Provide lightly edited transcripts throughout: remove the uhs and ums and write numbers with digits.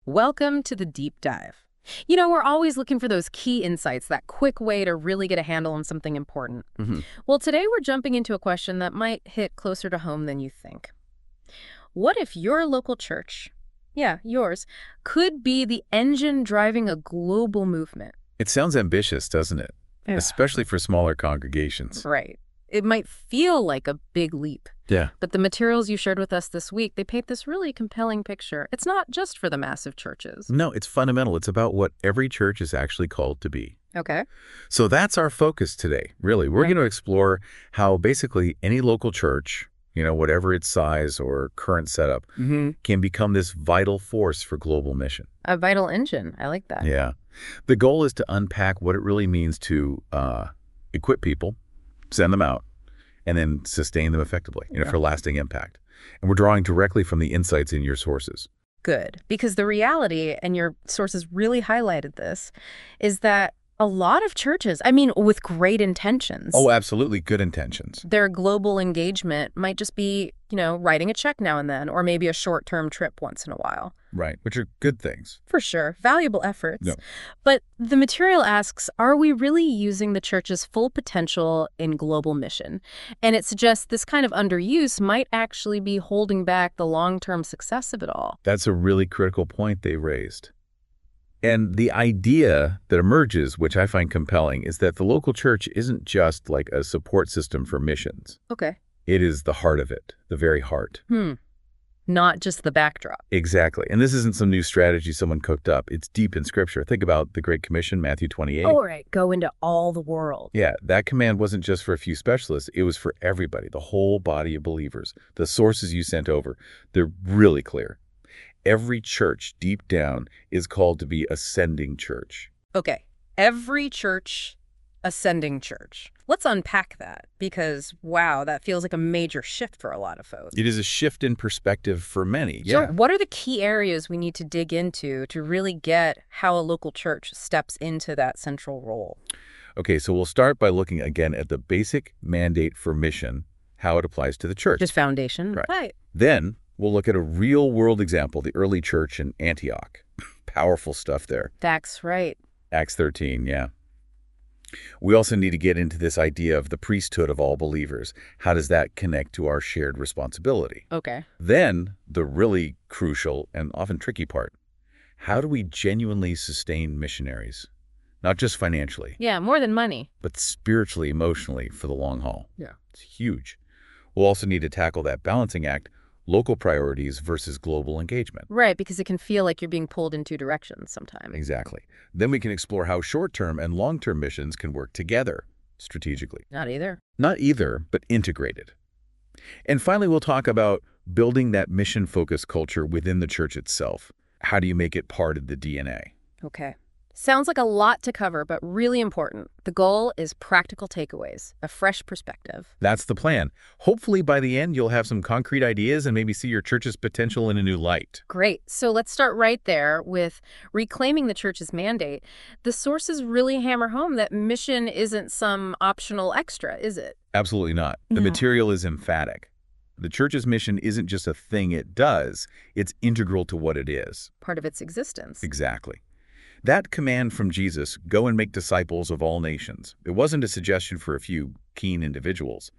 Welcome to the deep dive. You know, we're always looking for those key insights, that quick way to really get a handle on something important. hmm Well, today we're jumping into a question that might hit closer to home than you think. What if your local church, yeah, yours, could be the engine driving a global movement? It sounds ambitious, doesn't it? Yeah. Especially for smaller congregations. Right. It might feel like a big leap, Yeah. but the materials you shared with us this week, they paint this really compelling picture. It's not just for the massive churches. No, it's fundamental. It's about what every church is actually called to be. Okay. So that's our focus today, really. We're Right. going to explore how basically any local church, whatever its size or current setup, can become this vital force for global mission. A vital engine. I like that. Yeah. The goal is to unpack what it really means to equip people, send them out, and then sustain them effectively, for lasting impact. And we're drawing directly from the insights in your sources. Good. Because the reality, and your sources really highlighted this, is that a lot of churches, with great intentions, Oh, absolutely. Good intentions. their global engagement might just be, writing a check now and then, or maybe a short-term trip once in a while. Right. Which are good things. For sure. Valuable efforts. Yeah. But the material asks, are we really using the church's full potential in global mission? And it suggests this kind of underuse might actually be holding back the long-term success of it all. That's a really critical point they raised. And the idea that emerges, which I find compelling, is that the local church isn't just like a support system for missions. Okay. It is the heart of it, the very heart. Not just the backdrop. Exactly. And this isn't some new strategy someone cooked up. It's deep in Scripture. Think about the Great Commission, Matthew 28. All right, go into all the world. Yeah, that command wasn't just for a few specialists. It was for everybody, the whole body of believers. The sources you sent over, they're really clear. Every church, deep down, is called to be ascending church. Okay, every church, ascending church. Let's unpack that because, wow, that feels like a major shift for a lot of folks. It is a shift in perspective for many. So Yeah. what are the key areas we need to dig into to really get how a local church steps into that central role? Okay, so we'll start by looking again at the basic mandate for mission, how it applies to the church. Just foundation? Right. Then we'll look at a real-world example, the early church in Antioch. Powerful stuff there. That's right. Acts 13, yeah. We also need to get into this idea of the priesthood of all believers. How does that connect to our shared responsibility? Okay. Then, the really crucial and often tricky part. How do we genuinely sustain missionaries? Not just financially, Yeah, more than money. but spiritually, emotionally for the long haul. Yeah. It's huge. We'll also need to tackle that balancing act, local priorities versus global engagement. Right, because it can feel like you're being pulled in two directions sometimes. Exactly. Then we can explore how short-term and long-term missions can work together strategically. Not either. Not either, but integrated. And finally, we'll talk about building that mission-focused culture within the church itself. How do you make it part of the DNA? Okay. Sounds like a lot to cover, but really important. The goal is practical takeaways, a fresh perspective. That's the plan. Hopefully, by the end, you'll have some concrete ideas and maybe see your church's potential in a new light. Great. So let's start right there with reclaiming the church's mandate. The sources really hammer home that mission isn't some optional extra, is it? Absolutely not. The No. material is emphatic. The church's mission isn't just a thing it does, it's integral to what it is. Part of its existence. Exactly. That command from Jesus, go and make disciples of all nations, it wasn't a suggestion for a few keen individuals.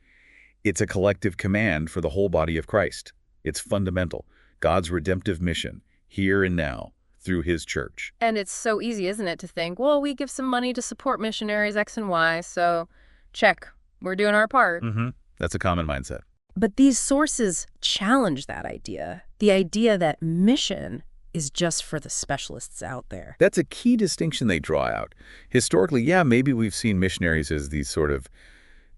It's a collective command for the whole body of Christ. It's fundamental. God's redemptive mission, here and now, through his church. And it's so easy, isn't it, to think, well, we give some money to support missionaries X and Y, so check, we're doing our part. That's a common mindset. But these sources challenge that idea, the idea that mission is just for the specialists out there. That's a key distinction they draw out. Historically, yeah, maybe we've seen missionaries as these sort of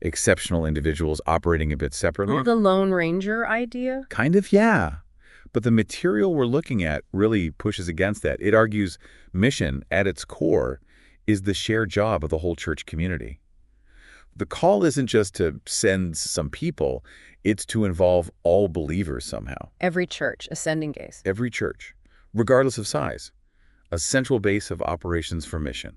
exceptional individuals operating a bit separately. The Lone Ranger idea? Kind of, yeah. But the material we're looking at really pushes against that. It argues mission, at its core, is the shared job of the whole church community. The call isn't just to send some people, it's to involve all believers somehow. Every church, ascending gaze. Every church, regardless of size. A central base of operations for mission.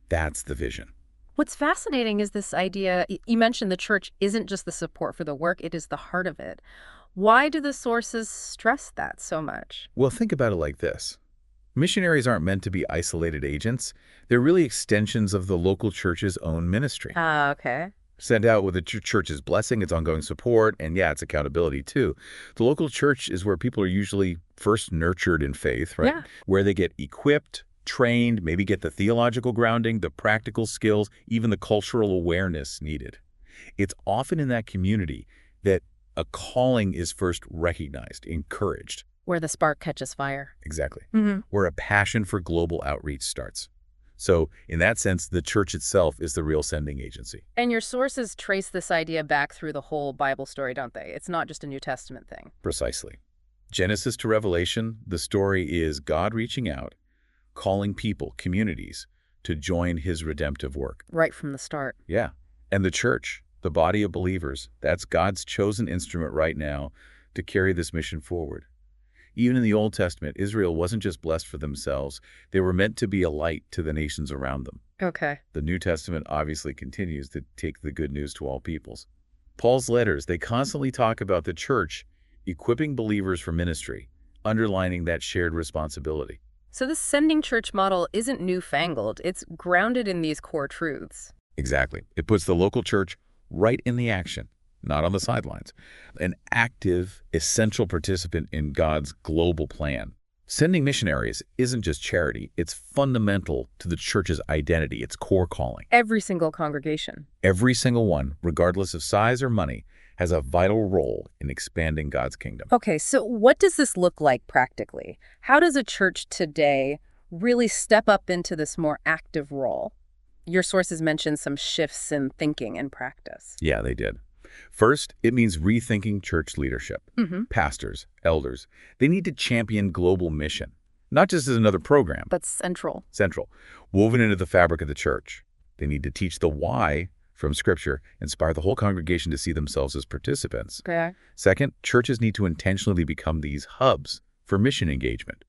That's the vision. What's fascinating is this idea, you mentioned the church isn't just the support for the work, it is the heart of it. Why do the sources stress that so much? Well, think about it like this. Missionaries aren't meant to be isolated agents. They're really extensions of the local church's own ministry. Ah, okay. Sent out with the church's blessing, its ongoing support, and yeah, its accountability too. The local church is where people are usually first nurtured in faith, right? Yeah. Where they get equipped, trained, maybe get the theological grounding, the practical skills, even the cultural awareness needed. It's often in that community that a calling is first recognized, encouraged. Where the spark catches fire. Exactly. Mm-hmm. Where a passion for global outreach starts. So in that sense, the church itself is the real sending agency. And your sources trace this idea back through the whole Bible story, don't they? It's not just a New Testament thing. Precisely. Genesis to Revelation, the story is God reaching out, calling people, communities, to join his redemptive work. Right from the start. Yeah. And the church, the body of believers, that's God's chosen instrument right now to carry this mission forward. Even in the Old Testament, Israel wasn't just blessed for themselves. They were meant to be a light to the nations around them. Okay. The New Testament obviously continues to take the good news to all peoples. Paul's letters, they constantly talk about the church equipping believers for ministry, underlining that shared responsibility. So this sending church model isn't newfangled. It's grounded in these core truths. Exactly. It puts the local church right in the action, not on the sidelines. An active, essential participant in God's global plan. Sending missionaries isn't just charity. It's fundamental to the church's identity, its core calling. Every single congregation. Every single one, regardless of size or money, has a vital role in expanding God's kingdom. Okay, so what does this look like practically? How does a church today really step up into this more active role? Your sources mentioned some shifts in thinking and practice. Yeah, they did. First, it means rethinking church leadership. Pastors, elders, they need to champion global mission, not just as another program. But central. Central, woven into the fabric of the church. They need to teach the why from Scripture, inspire the whole congregation to see themselves as participants. Okay. Second, churches need to intentionally become these hubs for mission engagement.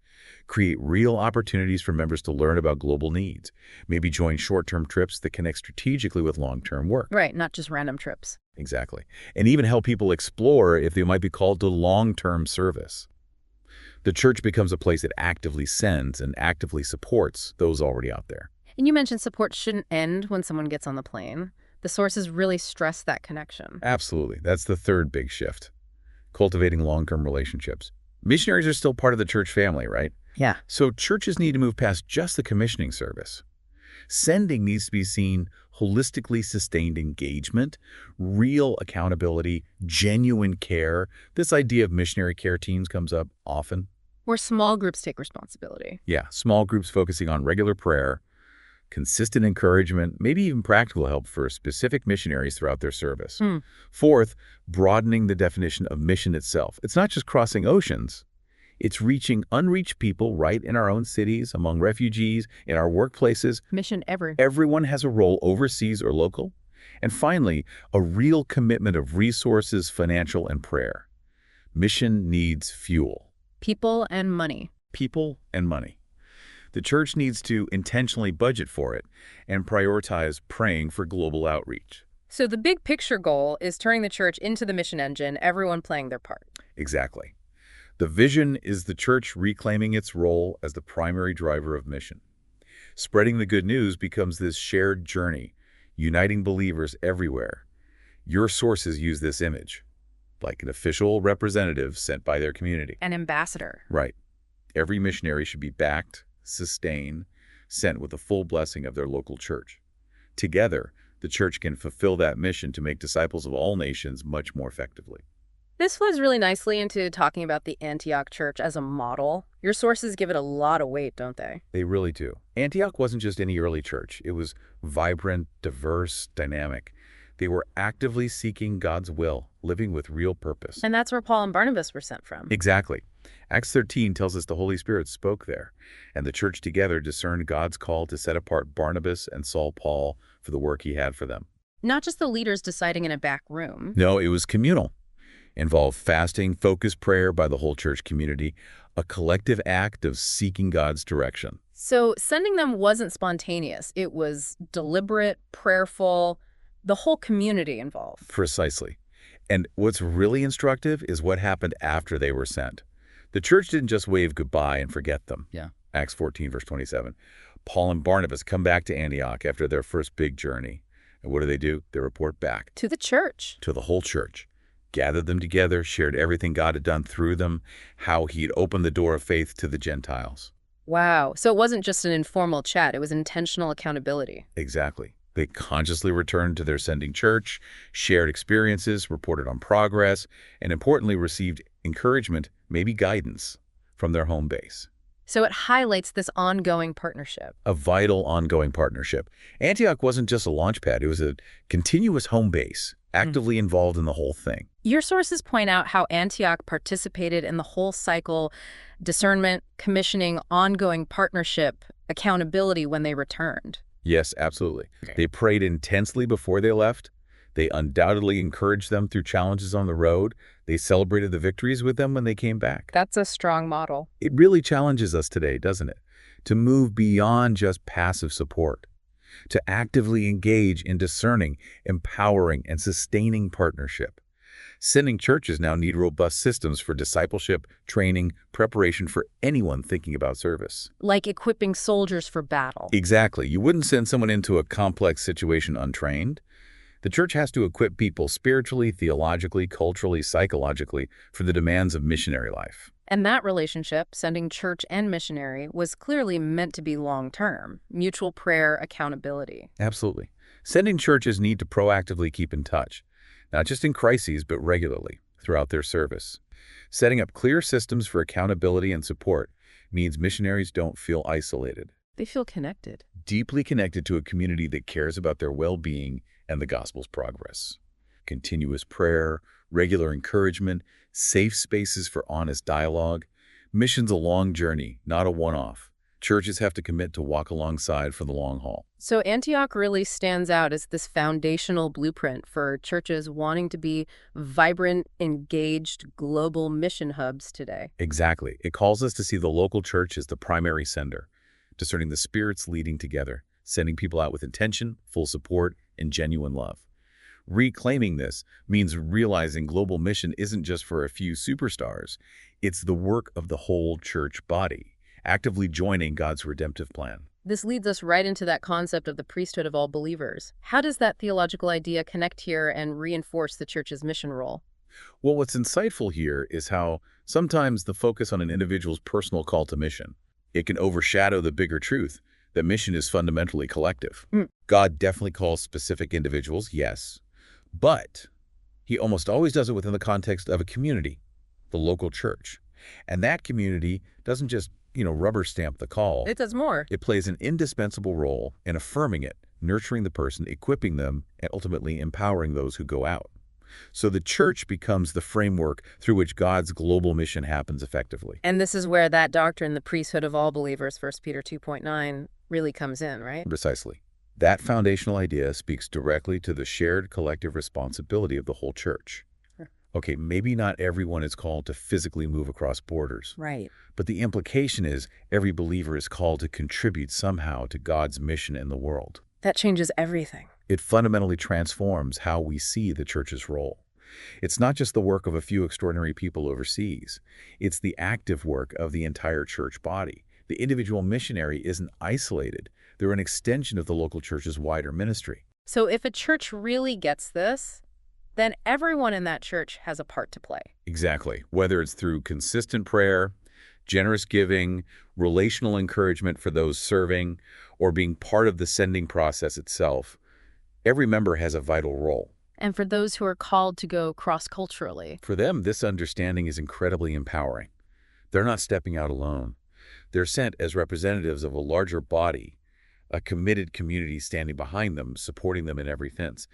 Create real opportunities for members to learn about global needs. Maybe join short-term trips that connect strategically with long-term work. Right, not just random trips. Exactly. And even help people explore if they might be called to long-term service. The church becomes a place that actively sends and actively supports those already out there. And you mentioned support shouldn't end when someone gets on the plane. The sources really stress that connection. Absolutely. That's the third big shift. Cultivating long-term relationships. Missionaries are still part of the church family, right? Yeah. So churches need to move past just the commissioning service. Sending needs to be seen holistically sustained engagement, real accountability, genuine care. This idea of missionary care teams comes up often. Where small groups take responsibility. Yeah, small groups focusing on regular prayer, consistent encouragement, maybe even practical help for specific missionaries throughout their service. Fourth, broadening the definition of mission itself. It's not just crossing oceans. It's reaching unreached people right in our own cities, among refugees, in our workplaces. Mission ever. Everyone has a role overseas or local. And finally, a real commitment of resources, financial, and prayer. Mission needs fuel. People and money. People and money. The church needs to intentionally budget for it and prioritize praying for global outreach. So the big picture goal is turning the church into the mission engine, everyone playing their part. Exactly. The vision is the church reclaiming its role as the primary driver of mission. Spreading the good news becomes this shared journey, uniting believers everywhere. Your sources use this image, like an official representative sent by their community. An ambassador. Right. Every missionary should be backed, sustained, sent with the full blessing of their local church. Together, the church can fulfill that mission to make disciples of all nations much more effectively. This flows really nicely into talking about the Antioch church as a model. Your sources give it a lot of weight, don't they? They really do. Antioch wasn't just any early church. It was vibrant, diverse, dynamic. They were actively seeking God's will, living with real purpose. And that's where Paul and Barnabas were sent from. Exactly. Acts 13 tells us the Holy Spirit spoke there, and the church together discerned God's call to set apart Barnabas and Paul for the work he had for them. Not just the leaders deciding in a back room. No, it was communal. Involved fasting, focused prayer by the whole church community, a collective act of seeking God's direction. So sending them wasn't spontaneous. It was deliberate, prayerful, the whole community involved. Precisely. And what's really instructive is what happened after they were sent. The church didn't just wave goodbye and forget them. Yeah. Acts 14, verse 27. Paul and Barnabas come back to Antioch after their first big journey. And what do? They report back To the church. to the whole church, gathered them together, shared everything God had done through them, how he'd opened the door of faith to the Gentiles. Wow. So it wasn't just an informal chat. It was intentional accountability. Exactly. They consciously returned to their sending church, shared experiences, reported on progress, and importantly received encouragement, maybe guidance, from their home base. So it highlights this ongoing partnership. A vital, ongoing partnership. Antioch wasn't just a launchpad. It was a continuous home base, actively involved in the whole thing. Your sources point out how Antioch participated in the whole cycle: discernment, commissioning, ongoing partnership, accountability when they returned. Yes, absolutely. Okay. They prayed intensely before they left. They undoubtedly encouraged them through challenges on the road. They celebrated the victories with them when they came back. That's a strong model. It really challenges us today, doesn't it? To move beyond just passive support, to actively engage in discerning, empowering, and sustaining partnership. Sending churches now need robust systems for discipleship, training, preparation for anyone thinking about service. Like equipping soldiers for battle. Exactly. You wouldn't send someone into a complex situation untrained. The church has to equip people spiritually, theologically, culturally, psychologically for the demands of missionary life. And that relationship, sending church and missionary, was clearly meant to be long-term, mutual prayer, accountability. Absolutely. Sending churches need to proactively keep in touch, not just in crises, but regularly throughout their service. Setting up clear systems for accountability and support means missionaries don't feel isolated, They feel connected. deeply connected to a community that cares about their well-being and the gospel's progress. Continuous prayer, regular encouragement, safe spaces for honest dialogue. Mission's a long journey, not a one-off. Churches have to commit to walk alongside for the long haul. So Antioch really stands out as this foundational blueprint for churches wanting to be vibrant, engaged, global mission hubs today. Exactly. It calls us to see the local church as the primary sender, discerning the spirits leading together, sending people out with intention, full support, and genuine love. Reclaiming this means realizing global mission isn't just for a few superstars. It's the work of the whole church body, actively joining God's redemptive plan. This leads us right into that concept of the priesthood of all believers. How does that theological idea connect here and reinforce the church's mission role? Well, what's insightful here is how sometimes the focus on an individual's personal call to mission, it can overshadow the bigger truth that mission is fundamentally collective. God definitely calls specific individuals, yes, but he almost always does it within the context of a community, the local church. And that community doesn't just, rubber stamp the call. It does more. It plays an indispensable role in affirming it, nurturing the person, equipping them, and ultimately empowering those who go out. So the church becomes the framework through which God's global mission happens effectively. And this is where that doctrine, the priesthood of all believers, 1 Peter 2.9, really comes in, right? Precisely. That foundational idea speaks directly to the shared collective responsibility of the whole church. Okay, maybe not everyone is called to physically move across borders. Right. But the implication is every believer is called to contribute somehow to God's mission in the world. That changes everything. It fundamentally transforms how we see the church's role. It's not just the work of a few extraordinary people overseas. It's the active work of the entire church body. The individual missionary isn't isolated. They're an extension of the local church's wider ministry. So if a church really gets this, then everyone in that church has a part to play. Exactly. Whether it's through consistent prayer, generous giving, relational encouragement for those serving, or being part of the sending process itself, every member has a vital role. And for those who are called to go cross-culturally. For them, this understanding is incredibly empowering. They're not stepping out alone. They're sent as representatives of a larger body, a committed community standing behind them, supporting them in every sense.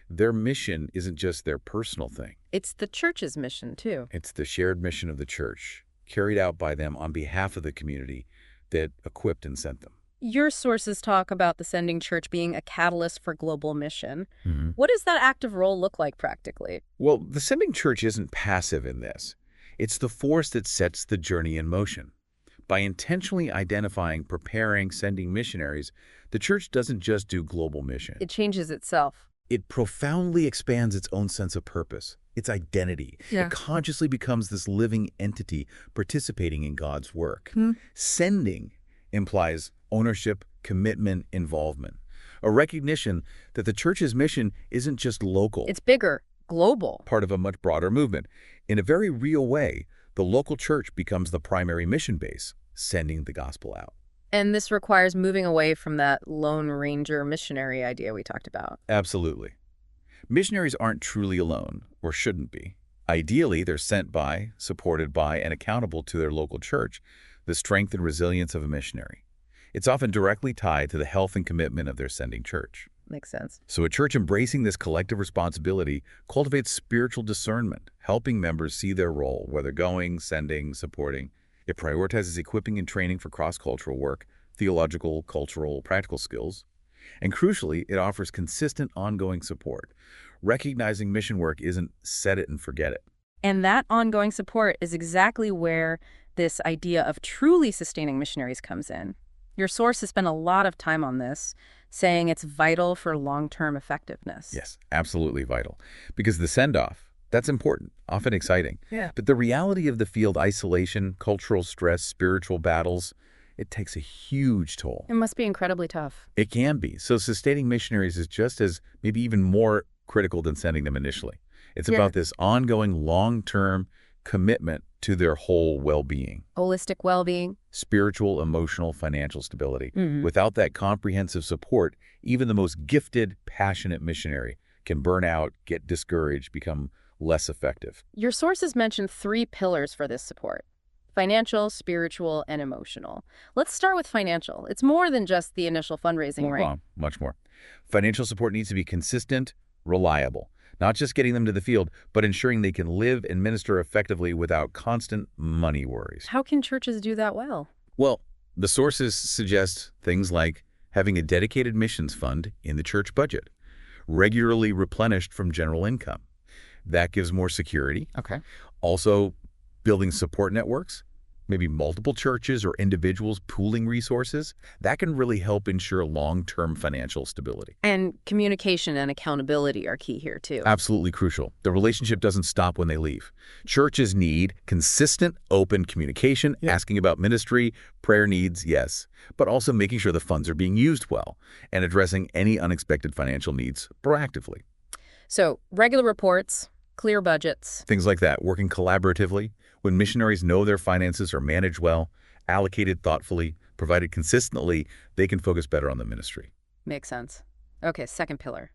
Their mission isn't just their personal thing. It's the church's mission, too. It's the shared mission of the church, carried out by them on behalf of the community that equipped and sent them. Your sources talk about the sending church being a catalyst for global mission. Mm-hmm. What does that active role look like practically? Well, the sending church isn't passive in this. It's the force that sets the journey in motion. By intentionally identifying, preparing, sending missionaries, the church doesn't just do global mission. It changes itself. It profoundly expands its own sense of purpose, its identity. Yeah. It consciously becomes this living entity participating in God's work. Hmm. Sending implies ownership, commitment, involvement. A recognition that the church's mission isn't just local, It's bigger, global. part of a much broader movement. In a very real way, the local church becomes the primary mission base, sending the gospel out. And this requires moving away from that Lone Ranger missionary idea we talked about. Absolutely. Missionaries aren't truly alone, or shouldn't be. Ideally, they're sent by, supported by, and accountable to their local church, the strength and resilience of a missionary. It's often directly tied to the health and commitment of their sending church. Makes sense. So a church embracing this collective responsibility cultivates spiritual discernment, helping members see their role, whether going, sending, supporting. It prioritizes equipping and training for cross-cultural work, theological, cultural, practical skills. And crucially, it offers consistent, ongoing support. Recognizing mission work isn't set it and forget it. And that ongoing support is exactly where this idea of truly sustaining missionaries comes in. Your source has spent a lot of time on this, saying it's vital for long-term effectiveness. Yes, absolutely vital. Because the send-off, that's important, often exciting. Yeah. But the reality of the field isolation, cultural stress, spiritual battles, it takes a huge toll. It must be incredibly tough. It can be. So sustaining missionaries is just as, maybe even more critical than sending them initially. It's about this ongoing long-term commitment to their whole well-being. Holistic well-being. Spiritual, emotional, financial stability. Without that comprehensive support, even the most gifted, passionate missionary can burn out, get discouraged, become less effective. Your sources mention 3 pillars for this support: financial, spiritual, and emotional. Let's start with financial. It's more than just the initial fundraising, right? Much more. Financial support needs to be consistent, reliable. Not just getting them to the field, but ensuring they can live and minister effectively without constant money worries. How can churches do that well? Well, the sources suggest things like having a dedicated missions fund in the church budget, regularly replenished from general income. That gives more security. Okay. Also, building support networks, maybe multiple churches or individuals pooling resources, that can really help ensure long-term financial stability. And communication and accountability are key here, too. Absolutely crucial. The relationship doesn't stop when they leave. Churches need consistent, open communication, asking about ministry, prayer needs, yes, but also making sure the funds are being used well and addressing any unexpected financial needs proactively. So, regular reports, clear budgets. Things like that, working collaboratively. When missionaries know their finances are managed well, allocated thoughtfully, provided consistently, they can focus better on the ministry. Makes sense. Okay, second pillar,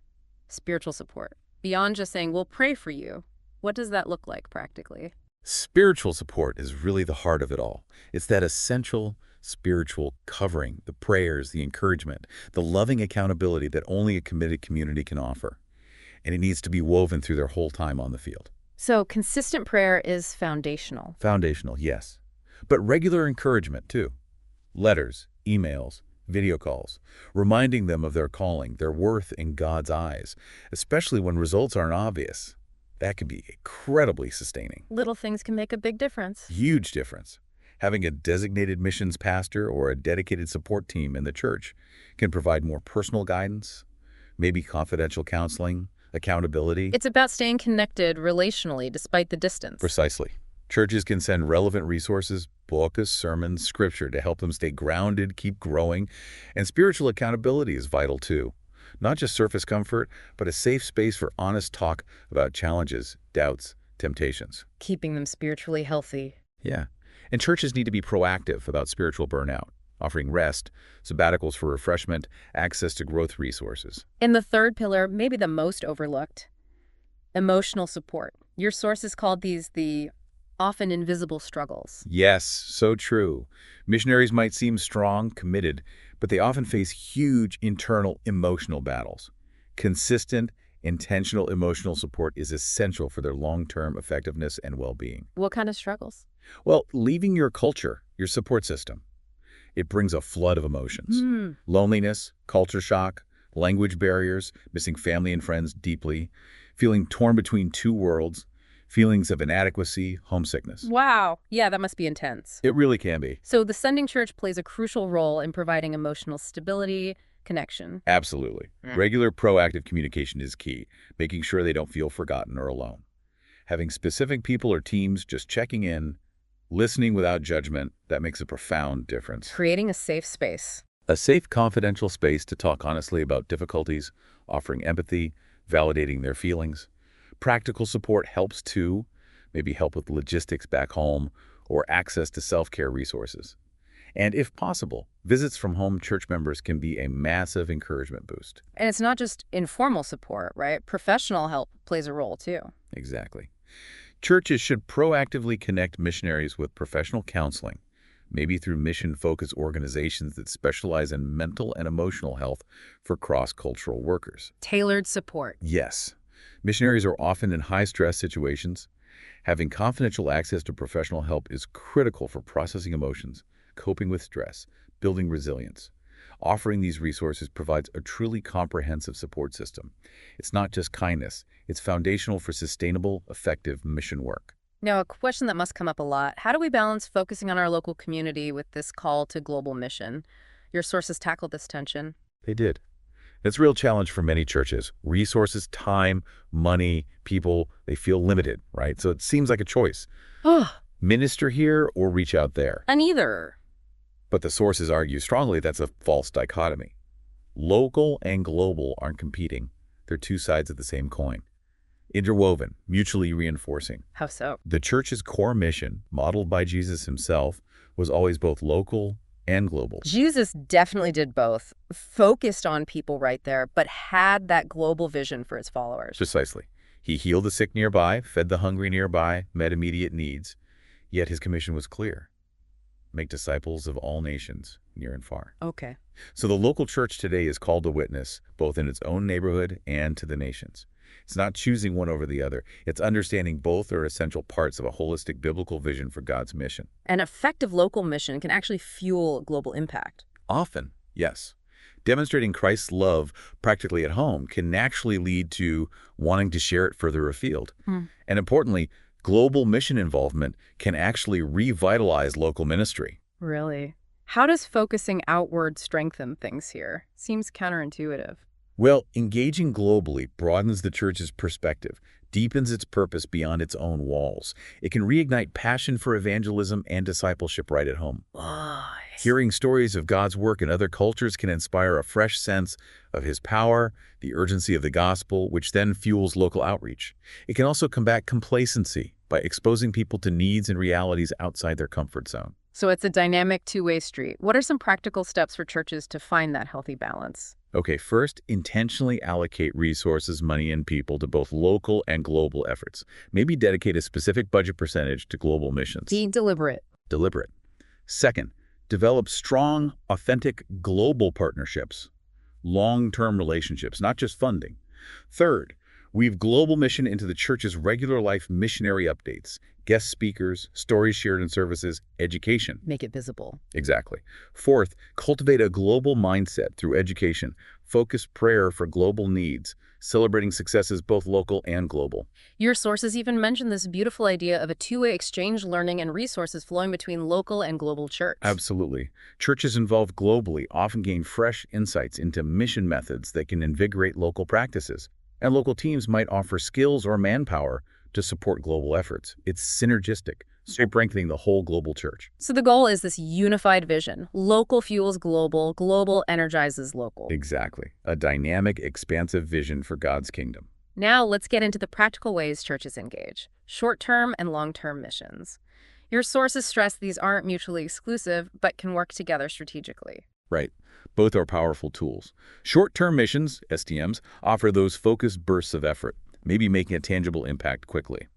spiritual support. Beyond just saying, we'll pray for you, what does that look like practically? Spiritual support is really the heart of it all. It's that essential spiritual covering, the prayers, the encouragement, the loving accountability that only a committed community can offer. And it needs to be woven through their whole time on the field. So consistent prayer is foundational. Foundational, yes. But regular encouragement, too. Letters, emails, video calls, reminding them of their calling, their worth in God's eyes, especially when results aren't obvious. That can be incredibly sustaining. Little things can make a big difference. Huge difference. Having a designated missions pastor or a dedicated support team in the church can provide more personal guidance, maybe confidential counseling, accountability. It's about staying connected relationally despite the distance. Precisely. Churches can send relevant resources, books, sermons, scripture to help them stay grounded, keep growing. And spiritual accountability is vital too. Not just surface comfort, but a safe space for honest talk about challenges, doubts, temptations. Keeping them spiritually healthy. Yeah. And churches need to be proactive about spiritual burnout, offering rest, sabbaticals for refreshment, access to growth resources. And the third pillar, maybe the most overlooked, emotional support. Your sources called these the often invisible struggles. Yes, so true. Missionaries might seem strong, committed, but they often face huge internal emotional battles. Consistent, intentional emotional support is essential for their long-term effectiveness and well-being. What kind of struggles? Well, leaving your culture, your support system, it brings a flood of emotions. Loneliness, culture shock, language barriers, missing family and friends deeply, feeling torn between two worlds, feelings of inadequacy, homesickness. Wow. Yeah, that must be intense. It really can be. So the sending church plays a crucial role in providing emotional stability, connection. Absolutely. Regular proactive communication is key, making sure they don't feel forgotten or alone. Having specific people or teams just checking in, Listening without judgment, that makes a profound difference. Creating a safe space. A safe, confidential space to talk honestly about difficulties, offering empathy, validating their feelings. Practical support helps too, maybe help with logistics back home or access to self-care resources. And if possible, visits from home church members can be a massive encouragement boost. And it's not just informal support, right? Professional help plays a role too. Exactly. Churches should proactively connect missionaries with professional counseling, maybe through mission-focused organizations that specialize in mental and emotional health for cross-cultural workers. Tailored support. Yes. Missionaries are often in high-stress situations. Having confidential access to professional help is critical for processing emotions, coping with stress, building resilience. Offering these resources provides a truly comprehensive support system. It's not just kindness, it's foundational for sustainable, effective mission work. Now, a question that must come up a lot: how do we balance focusing on our local community with this call to global mission? Your sources tackled this tension. They did. It's a real challenge for many churches. Resources, time, money, people, they feel limited, right? So it seems like a choice. Oh, Minister here or reach out there. and either. But the sources argue strongly that's a false dichotomy. Local and global aren't competing. They're two sides of the same coin. Interwoven, mutually reinforcing. How so? The church's core mission, modeled by Jesus himself, was always both local and global. Jesus definitely did both, focused on people right there, but had that global vision for his followers. Precisely. He healed the sick nearby, fed the hungry nearby, met immediate needs. Yet his commission was clear. Make disciples of all nations, near and far. Okay. So the local church today is called to witness, both in its own neighborhood and to the nations. It's not choosing one over the other. It's understanding both are essential parts of a holistic biblical vision for God's mission. An effective local mission can actually fuel global impact. Often, yes. Demonstrating Christ's love practically at home can naturally lead to wanting to share it further afield. And importantly, global mission involvement can actually revitalize local ministry. Really? How does focusing outward strengthen things here? Seems counterintuitive. Well, engaging globally broadens the church's perspective, deepens its purpose beyond its own walls. It can reignite passion for evangelism and discipleship right at home. Hearing stories of God's work in other cultures can inspire a fresh sense of his power, the urgency of the gospel, which then fuels local outreach. It can also combat complacency by exposing people to needs and realities outside their comfort zone. So it's a dynamic two-way street. What are some practical steps for churches to find that healthy balance? Okay, first, intentionally allocate resources, money, and people to both local and global efforts. Maybe dedicate a specific budget percentage to global missions. Be deliberate. Deliberate. Second, develop strong, authentic global partnerships, long-term relationships, not just funding. Third, weave global mission into the church's regular life missionary updates, guest speakers, stories shared in services, education. Make it visible. Exactly. Fourth, cultivate a global mindset through education, focused prayer for global needs, celebrating successes both local and global. Your sources even mention this beautiful idea of a two-way exchange, learning and resources flowing between local and global church. Absolutely. Churches involved globally often gain fresh insights into mission methods that can invigorate local practices. And local teams might offer skills or manpower to support global efforts. It's synergistic, strengthening the whole global church. So the goal is this unified vision. Local fuels global, global energizes local. Exactly. A dynamic, expansive vision for God's kingdom. Now let's get into the practical ways churches engage. Short-term and long-term missions. Your sources stress these aren't mutually exclusive, but can work together strategically. Right. Both are powerful tools. Short-term missions, STMs, offer those focused bursts of effort, maybe making a tangible impact quickly.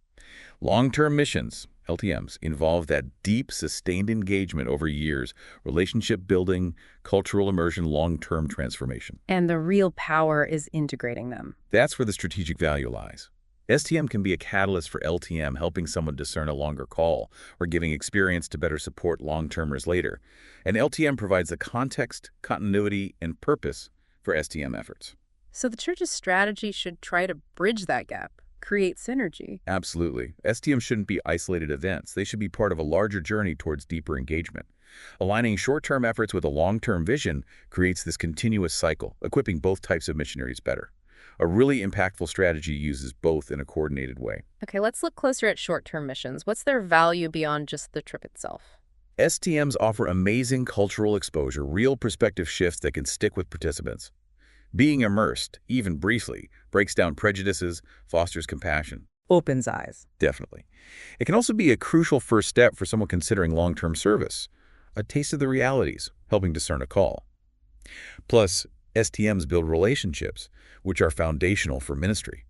Long-term missions, LTMs, involve that deep, sustained engagement over years, relationship building, cultural immersion, long-term transformation. And the real power is integrating them. That's where the strategic value lies. STM can be a catalyst for LTM, helping someone discern a longer call or giving experience to better support long-termers later. And LTM provides the context, continuity, and purpose for STM efforts. So the church's strategy should try to bridge that gap, create synergy. Absolutely. STM shouldn't be isolated events. They should be part of a larger journey towards deeper engagement. Aligning short-term efforts with a long-term vision creates this continuous cycle, equipping both types of missionaries better. A really impactful strategy uses both in a coordinated way. Okay, let's look closer at short-term missions. What's their value beyond just the trip itself? STMs offer amazing cultural exposure, real perspective shifts that can stick with participants. Being immersed, even briefly, breaks down prejudices, fosters compassion. Opens eyes. Definitely. It can also be a crucial first step for someone considering long-term service, a taste of the realities, helping discern a call. Plus, STMs build relationships, which are foundational for ministry.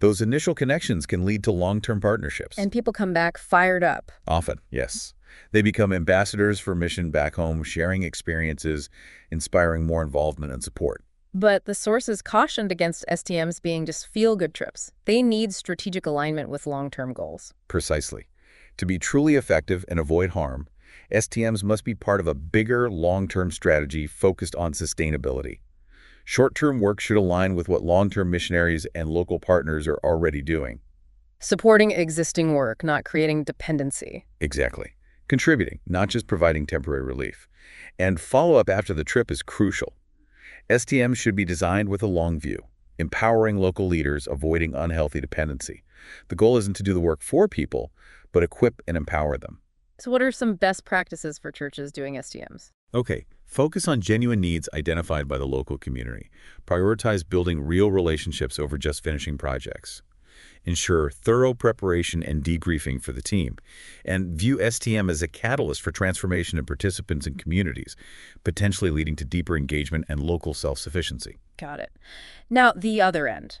Those initial connections can lead to long-term partnerships. And people come back fired up. Often, yes. They become ambassadors for mission back home, sharing experiences, inspiring more involvement and support. But the sources cautioned against STMs being just feel-good trips. They need strategic alignment with long-term goals. Precisely. To be truly effective and avoid harm, STMs must be part of a bigger long-term strategy focused on sustainability. Short-term work should align with what long-term missionaries and local partners are already doing. Supporting existing work, not creating dependency. Exactly. Contributing, not just providing temporary relief. And follow-up after the trip is crucial. STMs should be designed with a long view, empowering local leaders, avoiding unhealthy dependency. The goal isn't to do the work for people, but equip and empower them. So what are some best practices for churches doing STMs? Okay, focus on genuine needs identified by the local community. Prioritize building real relationships over just finishing projects. Ensure thorough preparation and debriefing for the team. And view STM as a catalyst for transformation in participants and communities, potentially leading to deeper engagement and local self-sufficiency. Got it. Now, the other end.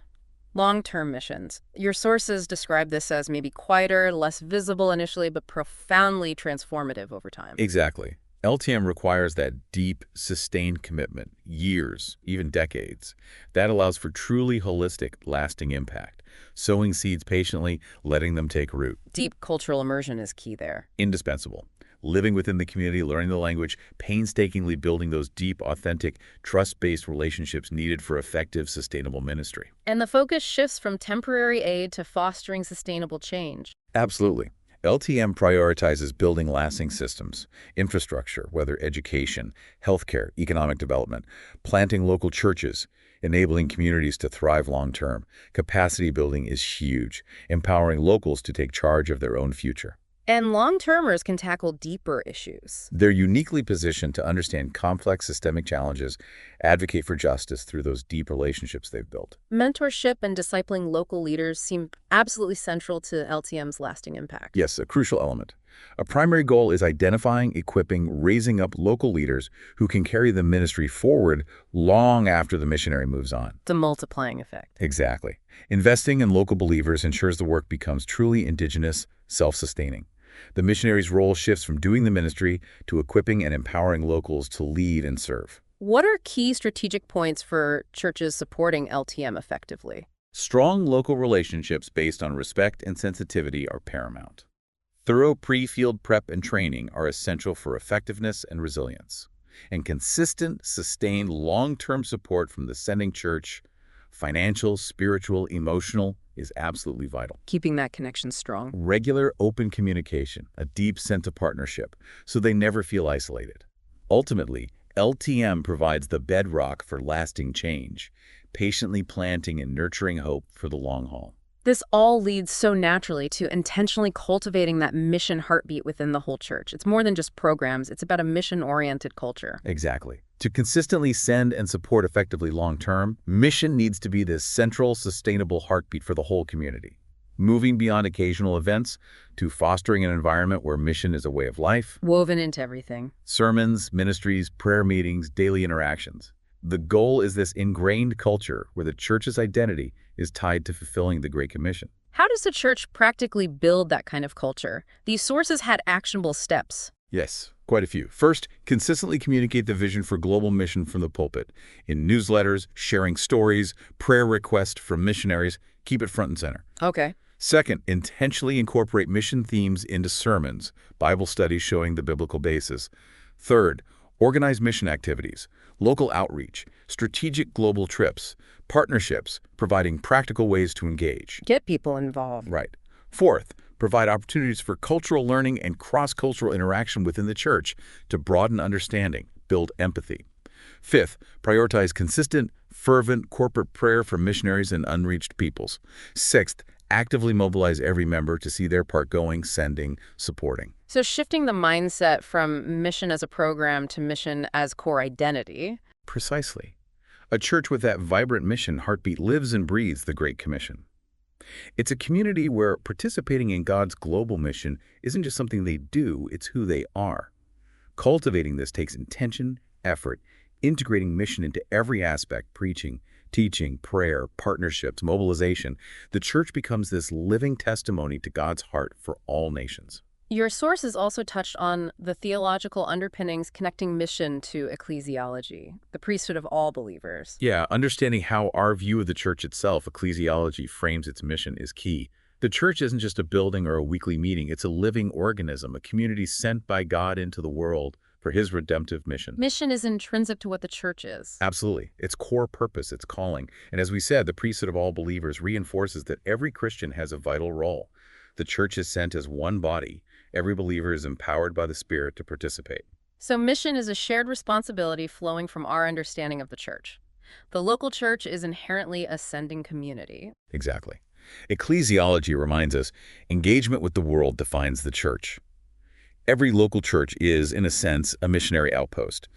Long-term missions. Your sources describe this as maybe quieter, less visible initially, but profoundly transformative over time. Exactly. LTM requires that deep, sustained commitment, years, even decades. That allows for truly holistic, lasting impact. Sowing seeds patiently, letting them take root. Deep cultural immersion is key there. Indispensable. Living within the community, learning the language, painstakingly building those deep, authentic, trust-based relationships needed for effective, sustainable ministry. And the focus shifts from temporary aid to fostering sustainable change. Absolutely. LTM prioritizes building lasting systems, infrastructure, whether education, healthcare, economic development, planting local churches, enabling communities to thrive long-term. Capacity building is huge, empowering locals to take charge of their own future. And long-termers can tackle deeper issues. They're uniquely positioned to understand complex systemic challenges, advocate for justice through those deep relationships they've built. Mentorship and discipling local leaders seem absolutely central to LTM's lasting impact. Yes, a crucial element. A primary goal is identifying, equipping, raising up local leaders who can carry the ministry forward long after the missionary moves on. The multiplying effect. Exactly. Investing in local believers ensures the work becomes truly indigenous, self-sustaining. The missionary's role shifts from doing the ministry to equipping and empowering locals to lead and serve. What are key strategic points for churches supporting LTM effectively? Strong local relationships based on respect and sensitivity are paramount. Thorough pre-field prep and training are essential for effectiveness and resilience. And consistent, sustained, long-term support from the sending church, financial, spiritual, emotional, is absolutely vital. Keeping that connection strong. Regular, open communication, a deep sense of partnership, so they never feel isolated. Ultimately, LTM provides the bedrock for lasting change, patiently planting and nurturing hope for the long haul. This all leads so naturally to intentionally cultivating that mission heartbeat within the whole church. It's more than just programs. It's about a mission-oriented culture. Exactly. To consistently send and support effectively long-term, mission needs to be this central, sustainable heartbeat for the whole community. Moving beyond occasional events to fostering an environment where mission is a way of life. Woven into everything. Sermons, ministries, prayer meetings, daily interactions. The goal is this ingrained culture where the church's identity is tied to fulfilling the Great Commission. How does the church practically build that kind of culture? These sources had actionable steps. Yes, quite a few. First, consistently communicate the vision for global mission from the pulpit. In newsletters, sharing stories, prayer requests from missionaries, keep it front and center. Okay. Second, intentionally incorporate mission themes into sermons, Bible studies showing the biblical basis. Third, organize mission activities, local outreach, strategic global trips, partnerships, providing practical ways to engage. Get people involved. Right. Fourth, provide opportunities for cultural learning and cross-cultural interaction within the church to broaden understanding, build empathy. Fifth, prioritize consistent, fervent corporate prayer for missionaries and unreached peoples. Sixth, actively mobilize every member to see their part going, sending, supporting. So shifting the mindset from mission as a program to mission as core identity. Precisely. A church with that vibrant mission heartbeat lives and breathes the Great Commission. It's a community where participating in God's global mission isn't just something they do, it's who they are. Cultivating this takes intention, effort, integrating mission into every aspect, preaching, teaching, prayer, partnerships, mobilization. The church becomes this living testimony to God's heart for all nations. Your sources also touched on the theological underpinnings connecting mission to ecclesiology, the priesthood of all believers. Yeah, understanding how our view of the church itself, ecclesiology, frames its mission is key. The church isn't just a building or a weekly meeting. It's a living organism, a community sent by God into the world for his redemptive mission. Mission is intrinsic to what the church is. Absolutely. Its core purpose, its calling. And as we said, the priesthood of all believers reinforces that every Christian has a vital role. The church is sent as one body. Every believer is empowered by the Spirit to participate. So mission is a shared responsibility flowing from our understanding of the church. The local church is inherently a sending community. Exactly. Ecclesiology reminds us, engagement with the world defines the church. Every local church is, in a sense, a missionary outpost.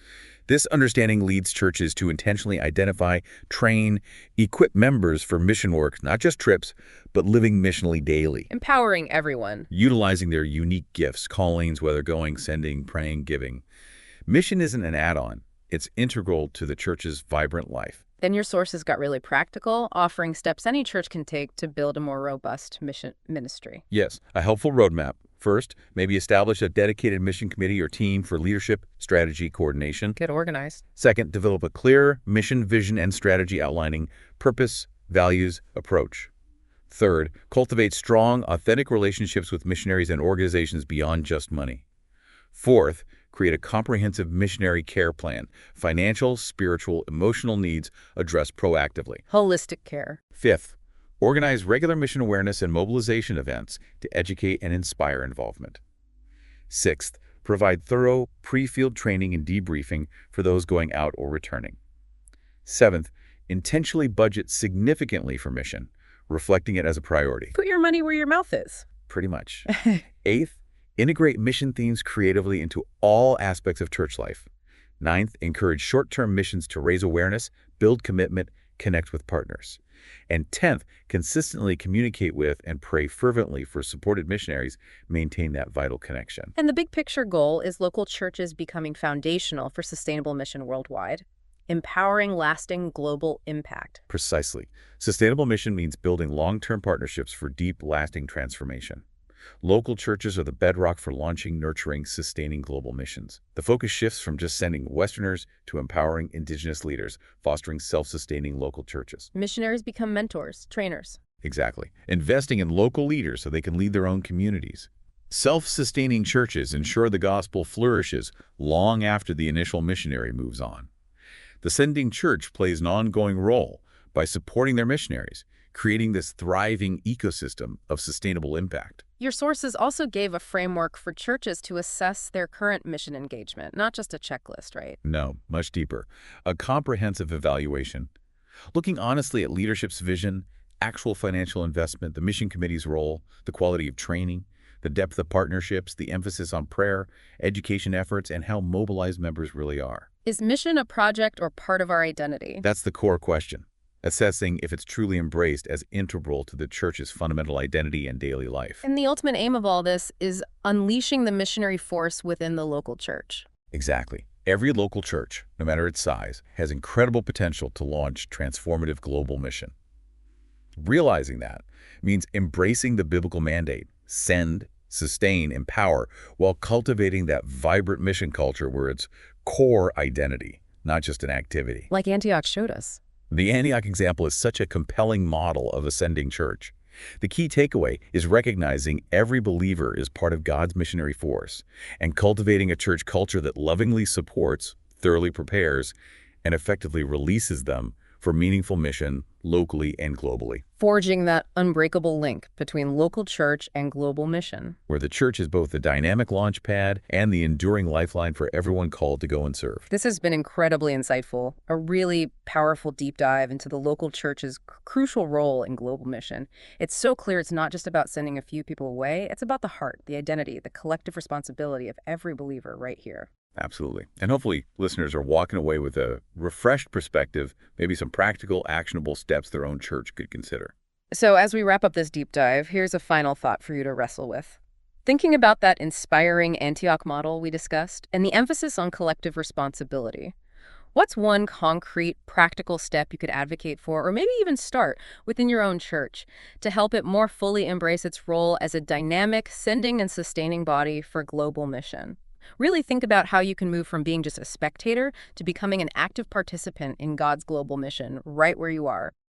This understanding leads churches to intentionally identify, train, equip members for mission work, not just trips, but living missionally daily. Empowering everyone. Utilizing their unique gifts, callings, whether going, sending, praying, giving. Mission isn't an add-on. It's integral to the church's vibrant life. Then your sources got really practical, offering steps any church can take to build a more robust mission ministry. Yes, a helpful roadmap. First, maybe establish a dedicated mission committee or team for leadership, strategy, coordination. Get organized. Second, develop a clear mission, vision, and strategy outlining purpose, values, approach. Third, cultivate strong, authentic relationships with missionaries and organizations beyond just money. Fourth, create a comprehensive missionary care plan. Financial, spiritual, emotional needs addressed proactively. Holistic care. Fifth, organize regular mission awareness and mobilization events to educate and inspire involvement. Sixth, provide thorough pre-field training and debriefing for those going out or returning. Seventh, intentionally budget significantly for mission, reflecting it as a priority. Put your money where your mouth is. Pretty much. Eighth, integrate mission themes creatively into all aspects of church life. Ninth, encourage short-term missions to raise awareness, build commitment, connect with partners. And 10th, consistently communicate with and pray fervently for supported missionaries, maintain that vital connection. And the big picture goal is local churches becoming foundational for sustainable mission worldwide, empowering lasting global impact. Precisely. Sustainable mission means building long-term partnerships for deep, lasting transformation. Local churches are the bedrock for launching, nurturing, sustaining global missions. The focus shifts from just sending Westerners to empowering indigenous leaders, fostering self-sustaining local churches. Missionaries become mentors, trainers. Exactly. Investing in local leaders so they can lead their own communities. Self-sustaining churches ensure the gospel flourishes long after the initial missionary moves on. The sending church plays an ongoing role by supporting their missionaries, creating this thriving ecosystem of sustainable impact. Your sources also gave a framework for churches to assess their current mission engagement, not just a checklist, right? No, much deeper. A comprehensive evaluation, looking honestly at leadership's vision, actual financial investment, the mission committee's role, the quality of training, the depth of partnerships, the emphasis on prayer, education efforts, and how mobilized members really are. Is mission a project or part of our identity? That's the core question. Assessing if it's truly embraced as integral to the church's fundamental identity and daily life. And the ultimate aim of all this is unleashing the missionary force within the local church. Exactly. Every local church, no matter its size, has incredible potential to launch transformative global mission. Realizing that means embracing the biblical mandate, send, sustain, empower, while cultivating that vibrant mission culture where it's core identity, not just an activity. Like Antioch showed us. The Antioch example is such a compelling model of a sending church. The key takeaway is recognizing every believer is part of God's missionary force and cultivating a church culture that lovingly supports, thoroughly prepares, and effectively releases them for meaningful mission locally and globally, Forging that unbreakable link between local church and global mission. where the church is both the dynamic launch pad and the enduring lifeline for everyone called to go and serve. This has been incredibly insightful, a really powerful deep dive into the local church's crucial role in global mission. It's so clear it's not just about sending a few people away, it's about the heart, the identity, the collective responsibility of every believer right here. Absolutely. And hopefully listeners are walking away with a refreshed perspective, maybe some practical, actionable steps their own church could consider. So as we wrap up this deep dive, here's a final thought for you to wrestle with. Thinking about that inspiring Antioch model we discussed and the emphasis on collective responsibility, what's one concrete, practical step you could advocate for, or maybe even start within your own church to help it more fully embrace its role as a dynamic, sending and sustaining body for global mission? Really think about how you can move from being just a spectator to becoming an active participant in God's global mission right where you are.